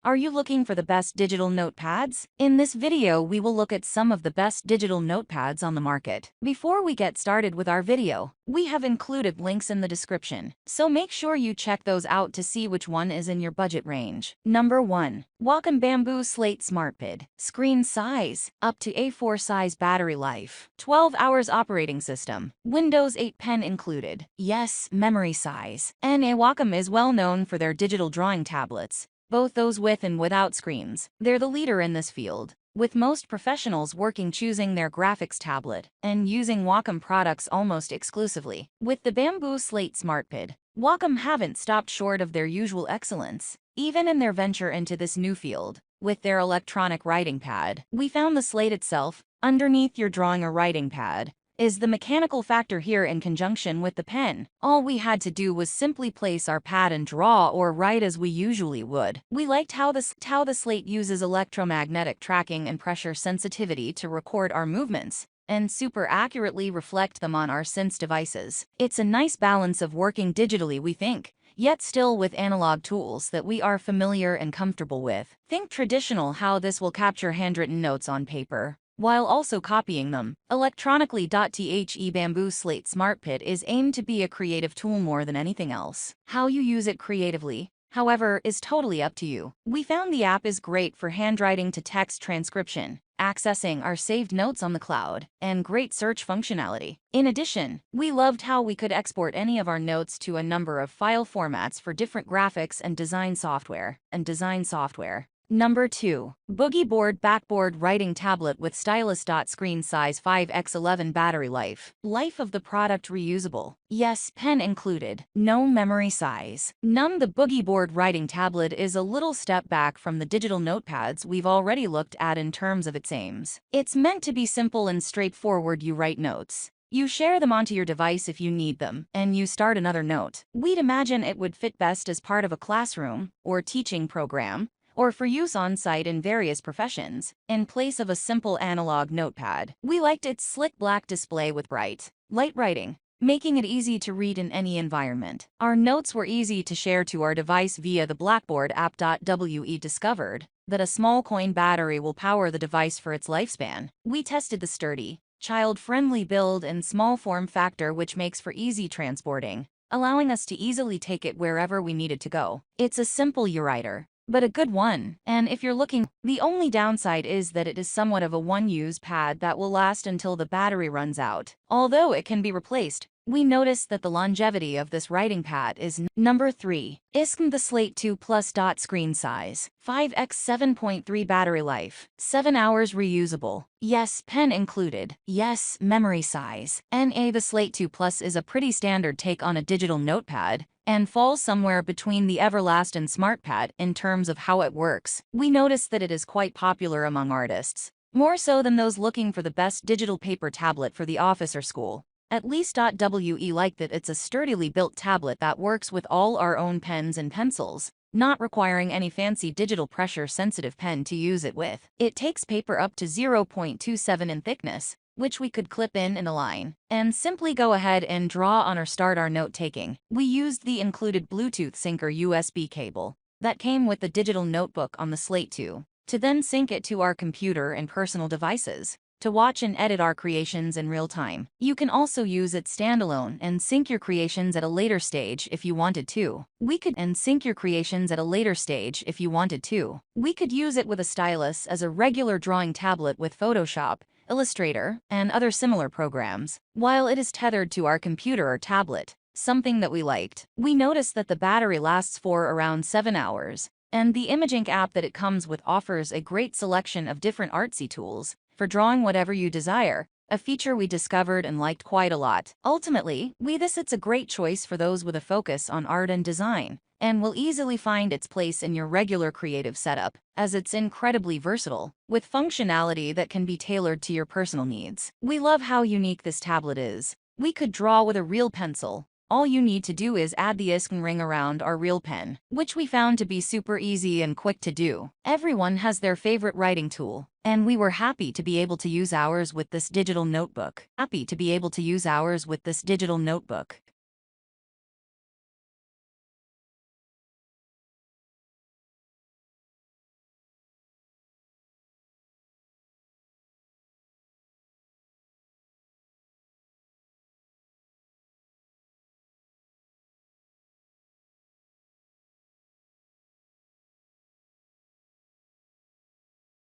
Are you looking for the best digital notepads? In this video, we will look at some of the best digital notepads on the market. Before we get started with our video, we have included links in the description, so make sure you check those out to see which one is in your budget range. Number 1. Wacom Bamboo Slate Smartpad. Screen size, up to A4 size. Battery life, 12 hours. Operating system, Windows 8 pen included. Yes, memory size. Wacom is well known for their digital drawing tablets, both those with and without screens. They're the leader in this field, with most professionals choosing their graphics tablet and using Wacom products almost exclusively. With the Bamboo Slate Smartpad, Wacom haven't stopped short of their usual excellence, even in their venture into this new field. With their electronic writing pad, we found the Slate itself, underneath your drawing or writing pad, is the mechanical factor here in conjunction with the pen. All we had to do was simply place our pad and draw or write as we usually would. We liked how the Slate uses electromagnetic tracking and pressure sensitivity to record our movements and super accurately reflect them on our Sense devices. It's a nice balance of working digitally, we think, yet still with analog tools that we are familiar and comfortable with. Think traditional how this will capture handwritten notes on paper while also copying them electronically. The Bamboo Slate Smartpad is aimed to be a creative tool more than anything else. How you use it creatively, however, is totally up to you. We found the app is great for handwriting to text transcription, accessing our saved notes on the cloud, and great search functionality. In addition, we loved how we could export any of our notes to a number of file formats for different graphics and design software. Number 2. Boogie Board Backboard Writing Tablet with Stylus. Screen size 5x11. Battery life. Life of the product reusable. Yes, pen included. No memory size. The Boogie Board Writing Tablet is a little step back from the digital notepads we've already looked at in terms of its aims. It's meant to be simple and straightforward. You write notes, you share them onto your device if you need them, and you start another note. We'd imagine it would fit best as part of a classroom or teaching program, or for use on-site in various professions, in place of a simple analog notepad. We liked its slick black display with bright, light writing, making it easy to read in any environment. Our notes were easy to share to our device via the Blackboard app. We discovered that a small coin battery will power the device for its lifespan. We tested the sturdy, child-friendly build and small form factor, which makes for easy transporting, allowing us to easily take it wherever we needed to go. It's a simple e-writer, but a good one. And if you're looking, the only downside is that it is somewhat of a one-use pad that will last until the battery runs out. Although it can be replaced, we noticed that the longevity of this writing pad is Number 3. iskn the Slate 2 Plus. Screen size 5x 7.3. Battery life 7 hours. Reusable. Yes, pen included. Yes, memory size. The Slate 2 Plus is a pretty standard take on a digital notepad and falls somewhere between the Everlast and Smartpad in terms of how it works. We noticed that it is quite popular among artists, more so than those looking for the best digital paper tablet for the office or school. At least. We like that it's a sturdily built tablet that works with all our own pens and pencils, not requiring any fancy digital pressure-sensitive pen to use it with. It takes paper up to 0.27 in thickness, which we could clip in a line, and simply go ahead and draw on or start our note-taking. We used the included Bluetooth sync or USB cable that came with the digital notebook on the Slate 2, to then sync it to our computer and personal devices, to watch and edit our creations in real time. You can also use it standalone and sync your creations at a later stage if you wanted to. We could use it with a stylus as a regular drawing tablet with Photoshop, Illustrator, and other similar programs, while it is tethered to our computer or tablet, something that we liked. We noticed that the battery lasts for around 7 hours, and the Imaging app that it comes with offers a great selection of different artsy tools for drawing whatever you desire, a feature we discovered and liked quite a lot. Ultimately, it's a great choice for those with a focus on art and design, and will easily find its place in your regular creative setup, as it's incredibly versatile, with functionality that can be tailored to your personal needs. We love how unique this tablet is. We could draw with a real pencil. All you need to do is add the iskn ring around our real pen, which we found to be super easy and quick to do. Everyone has their favorite writing tool, and we were happy to be able to use ours with this digital notebook.